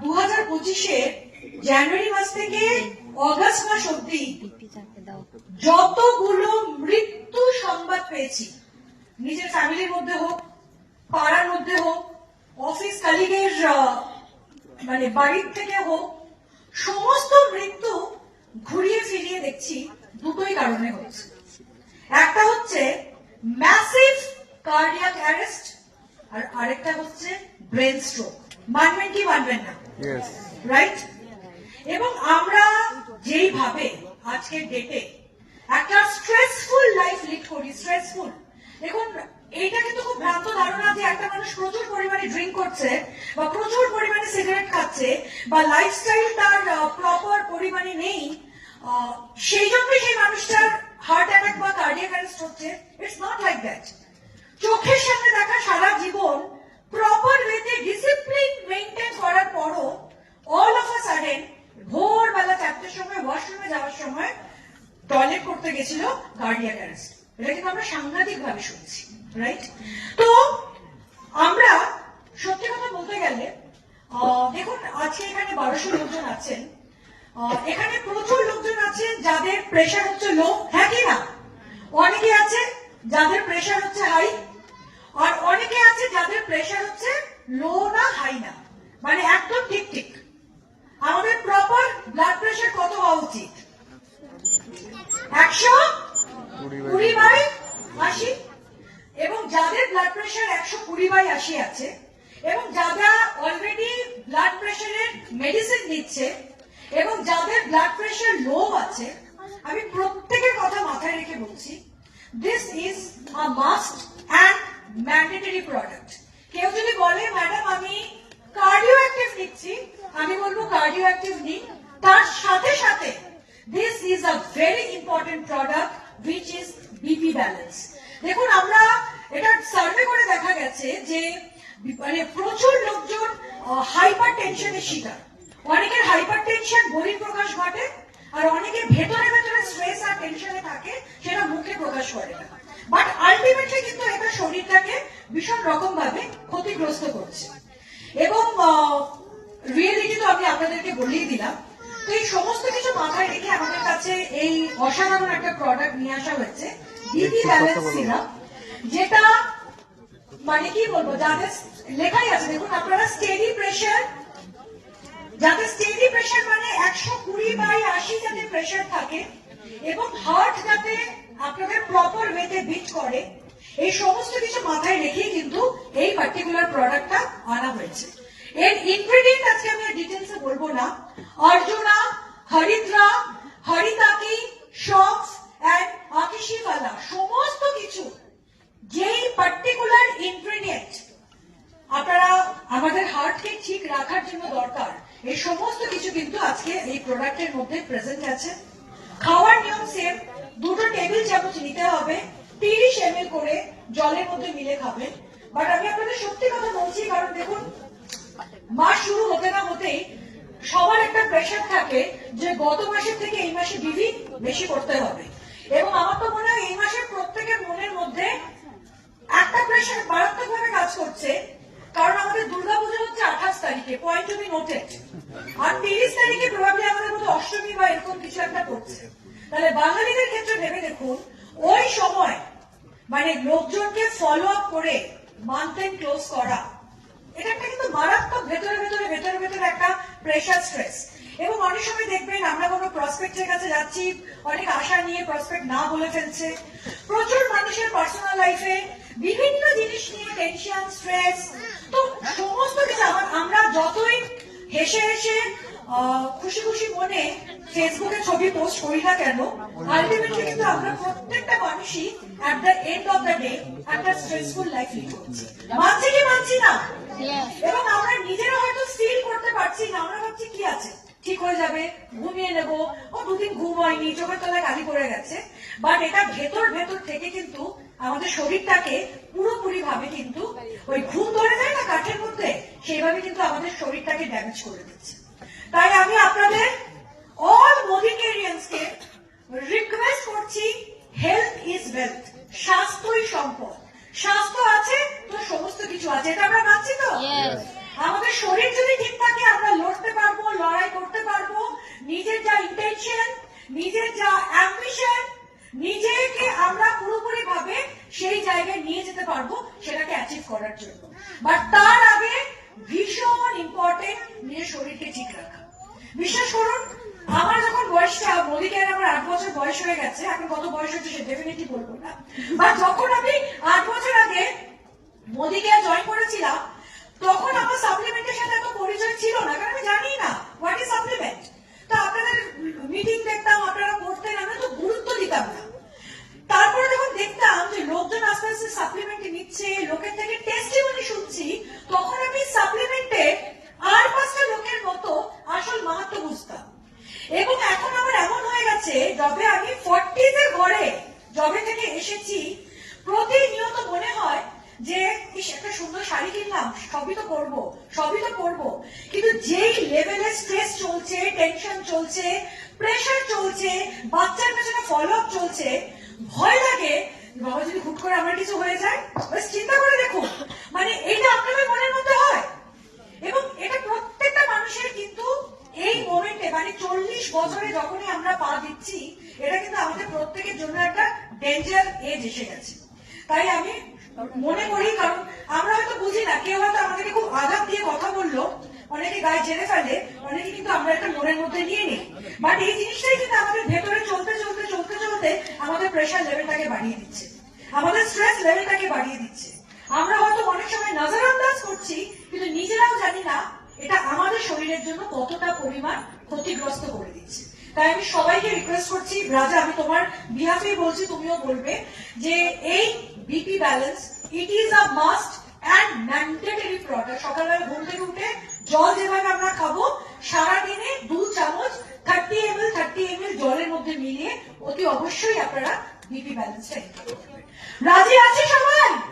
2025 জানুয়ারি মাস থেকে অগাস্ট মাস অব্দি যতগুলো মৃত্যু সংবাদ পেয়েছি, নিজের ফ্যামিলির মধ্যে হোক, পাড়ার মধ্যে হোক, অফিস কালিগের মানে বাড়ির থেকে হোক, সমস্ত মৃত্যু ঘুরিয়ে ফিরিয়ে দেখছি দুটোই কারণে হচ্ছে। একটা হচ্ছে ম্যাসিভ কার্ডিয়াক অ্যারেস্ট, আর আরেকটা হচ্ছে ব্রেন স্ট্রোক। মানবেন কি মানবেন না? রাইট? এবং আমরা যেইভাবে আজকের ডেটে একটা স্ট্রেসফুল লাইফ লিড করি, স্ট্রেসফুল, দেখুন এইটা কিন্তু খুব ভ্রান্ত ধারণা যে একটা মানুষ প্রচুর পরিমাণে ড্রিঙ্ক করছে বা প্রচুর পরিমাণে সিগারেট খাচ্ছে বা লাইফস্টাইল তার প্রপার পরিমাণে নেই, সেই জন্যই সেই মানুষটার হার্ট অ্যাটাক বা কার্ডিয়াক অ্যারেস্ট হচ্ছে। It's not like that. চোখের সামনে দেখা সারা জীবন প্রপার ওয়েতে ডিসিপ্লিন মেইনটেইন করার পরও অল অফ আ সাডেন ভোরবেলা 4টার সময় ওয়াশরুমে যাওয়ার সময় টয়লেট করতে গেছিল, কার্ডিয়াক অ্যারেস্ট। এটা কিন্তু আমরা সাংঘাতিক ভাবে শুনছি, রাইট? তো আমরা সত্যি কথা বলতে গেলে দেখুন আজকে এখানে 1200 লোকজন আছেন, এখানে প্রচুর লোকজন আছেন যাদের প্রেশার হচ্ছে লো, হ্যাঁ কি না? অনেকে আছে যাদের প্রেশার হচ্ছে হাই, আর অনেকে আছে যাদের প্রেশার হচ্ছে লো না হাই না, মানে একদম ঠিক ঠিক। আমাদের প্রপার ব্লাড প্রেশার কত হওয়া উচিত? 120/80। এবং যাদের ব্লাড প্রেশার 120/80 আছে এবং যারা অলরেডি ব্লাড প্রেশারের মেডিসিন নিচ্ছে এবং যাদের ব্লাড প্রেশার লো আছে, আমি প্রত্যেকের কথা মাথায় রেখে বলছি, this is a must and mandatory product. কেউ যদি বলে ম্যাডাম আমি কার্ডিও অ্যাক্টিভ নিচ্ছি, আমি বলবো কার্ডিও অ্যাক্টিভ নিন, তার সাথে সাথে this is a very important product which is BP balance. দেখুন আমরা এটা সার্ভে করে দেখা গেছে যে মানে প্রচুর লোকজন হাইপার টেনশনের শিকার। অনেকের হাইপার টেনশন বহিঃপ্রকাশ ঘটে, আর অনেকে ভেতরে ভেতরে স্ট্রেস আর টেনশনে থাকে, সেটা মুখে প্রকাশ করে না। বাট আলটিমেটলি কিন্তু এটা শরীরটাকে ভীষণ রকম ভাবে ক্ষতিগ্রস্ত করছে। এবং রিয়েলিটি তো আমি আপনাদেরকে বলেই দিলাম। তো এই সমস্ত কিছু মাথায় রেখে আমাদের কাছে এই অসাধারণ একটা প্রোডাক্ট নিয়ে আসা হয়েছে, বিপি ব্যালেন্স সিরাপ, যেটা মানে কি বলবো, যাদের লেখাই আছে দেখুন আপনারা, স্টেডি প্রেশার, যাদের স্টেডি প্রেশার মানে 120/80 যাতে প্রেশার থাকে এবং হার্ট যাতে আপনাদের প্রপার ওয়েতে বিট করে, এই সমস্ত কিছু মাথায় রেখেই কিন্তু এই পার্টিকুলার প্রোডাক্টটা আনা হয়েছে। এর ইনগ্রেডিয়েন্ট আজকে আমি ডিটেলসে বলবো না। অর্জুনা, হরিদ্রা, হরিতাকি, শক্স এন্ড আকিশিফালা, সমস্ত কিছু যেই পার্টিকুলার ইনগ্রেডিয়েন্ট আপনারা আমাদের হার্টকে ঠিক রাখার জন্য দরকার, এই সমস্ত কিছু কিন্তু আজকে এই প্রোডাক্টের মধ্যে প্রেজেন্ট আছে। খাওয়ার নিয়ম সেম, 2 টেবিল চামচ নিতে হবে, 30 ml করে জলের মধ্যে মিলে খাবেন। বাট আমি আপনাদের সত্যি কথা বলছি, কারণ দেখুন মাস শুরু হতে না হতেই সবার একটা প্রেশার থাকে যে গত মাসের থেকে এই মাসে বিবি বেশি করতে হবে। এবং আমার তো মনে হয় এই মাসের প্রত্যেকের মনের মধ্যে একটা প্রেশার মারাত্মক ভাবে কাজ করছে, কারণ আমাদের দুর্গাপুজো হচ্ছে 28 তারিখে, পয়েন্ট টু বি নোটেড, আর 30 তারিখে প্রবাবলি আমাদের মধ্যে অষ্টমী বা এরকম কিছু একটা করছে। তাহলে বাঙালিদের ক্ষেত্রে ভেবে দেখুন, ওই সময় মানে লোকজনকে ফলো আপ করে মান্থ এন্ড ক্লোজ করা, এটা একটা কিন্তু মারাত্মক ভেতরে ভেতরে ভেতরে ভেতরে একটা প্রেশার স্ট্রেস। এবং অনেক সময় দেখবেন আমরা কোনো প্রসপেক্টের কাছে যাচ্ছি, অনেক আশা নিয়ে প্রসপেক্ট না বলে ফেলছে। প্রচুর মানুষের পার্সোনাল লাইফে বিভিন্ন জিনিস নিয়ে টেনশন, স্ট্রেস, তো সমস্ত কিছু আমরা যতই হেসে হেসে খুশি খুশি মনে ফেসবুকে ছবি পোস্ট করি না কেন, আলটিমেটলি কিন্তু আমরা প্রত্যেকটা মানুষই at the end of the day একটা স্ট্রেসফুল লাইফ লিড করছি। মানছি কি মানছি না? এবং আমরা নিজেরা হয়তো ফিল করতে পারছি না, আমরা ভাবছি কি আছে, ঠিক হয়ে যাবে, ঘুমিয়ে নেবো, ও 2 দিন ঘুম হয়নি, চোখের তলায় কালি পড়ে গেছে। বাট এটা ভেতর ভেতর থেকে কিন্তু আমাদের শরীরটাকে পুরোপুরি ভাবে কিন্তু ওই ঘুম ধরে যায় না কাঠের মধ্যে, সেইভাবে কিন্তু আমাদের শরীরটাকে ড্যামেজ করে দিচ্ছে। তাই আমি আপনাদের অল মোদিকেরিয়ান্সকে রিকোয়েস্ট করছি, হেলথ ইজ ওয়েলথ, স্বাস্থ্যই সম্পদ। স্বাস্থ্য আছে তো সমস্ত কিছু আছে, এটা আমরা মানছি তো? আমাদের শরীর যদি ঠিক থাকে আমরা লড়তে বিশ্বাস করুন, আমার যখন বয়সটা, মোদিকে আর আমার 8 বছর বয়স হয়ে গেছে, এখন কত বয়স হচ্ছে সে ডেফিনেটলি বলবো না, বাট যখন আমি 8 বছর আগে মোদিকে জয়েন করেছিলাম, তখন আমার সাপ্লিমেন্টের সাথে এত পরিচয় ছিল না, কারণ আমি জানি না হোয়াট ইজ সাপ্লিমেন্ট। তো আপনাদের মিটিং দেখতাম, আপনারা করতেন, আমরা তো গুরুত্ব দিতাম না। তারপরে যখন দেখতাম যে লোকজন আস্তে আস্তে সাপ্লিমেন্ট নিচ্ছে, লোকের থেকে টেস্টিমনি শুনছি, তখন আমি সাপ্লিমেন্টে আর 5টা লোকের মতো আসল মাহাত্ম বুঝতাম। এবং এখন আমার এমন হয়ে গেছে, যবে আমি 40s এর ঘরে যবে থেকে এসেছি, প্রতিনিয়ত মনে হয় যে একটা সুন্দর শাড়ি কিনলাম, সবই তো করবো, সবই তো করবো, কিন্তু যেই লেভেলে স্ট্রেস চলছে, টেনশন চলছে, প্রেশার চলছে, বাচ্চার পেছনে ফলো আপ চলছে, ভয় লাগে বাবা যদি হুট করে আমার কিছু হয়ে যায়। চিন্তা করে দেখুন, মানে এটা আপনাদের মনের মধ্যে হয়, এবং এটা প্রত্যেকটা মানুষের কিন্তু এই মোমেন্টে, মানে 40 বছরে যখনই আমরা পা দিচ্ছি, এটা কিন্তু আমাদের প্রত্যেকের জন্য একটা ডেঞ্জার এজ এসে গেছে। তাই আমি মনে করি, কারণ আমরা হয়তো বুঝি না, কেউ হয়তো আমাদেরকে খুব আঘাত দিয়ে কথা বললো, অনেকে গায়ে জেনে ফেলে, অনেকে কিন্তু আমরা একটা মনের মধ্যে নিয়ে নিই, বাট এই জিনিসটাই কিন্তু আমাদের ভেতরে চলতে চলতে চলতে চলতে আমাদের প্রেশার লেভেলটাকে বাড়িয়ে দিচ্ছে, আমাদের স্ট্রেস লেভেলটাকে বাড়িয়ে দিচ্ছে। আমরা হয়তো অনেক সময় নজরআন্দাজ করছি, কিন্তু নিজেরাও জানি না এটা আমাদের শরীরের জন্য কতটা পরিমাণ ক্ষতিগ্রস্ত করে দিচ্ছে। তাই আমি সবাইকে রিকোয়েস্ট করছি, রাজা আমি তোমার বিহাফে বলছি, তুমিও বলবে যে এই BP balance it is a must and mandatory product. সকালবেলা ঘুম থেকে উঠে জল যেভাবে আমরা খাবো, সারাদিনে 2 চামচ 30 ml জলের মধ্যে মিলিয়ে অতি অবশ্যই আপনারা বিপি ব্যালেন্সটা রাজি আছে সবাই?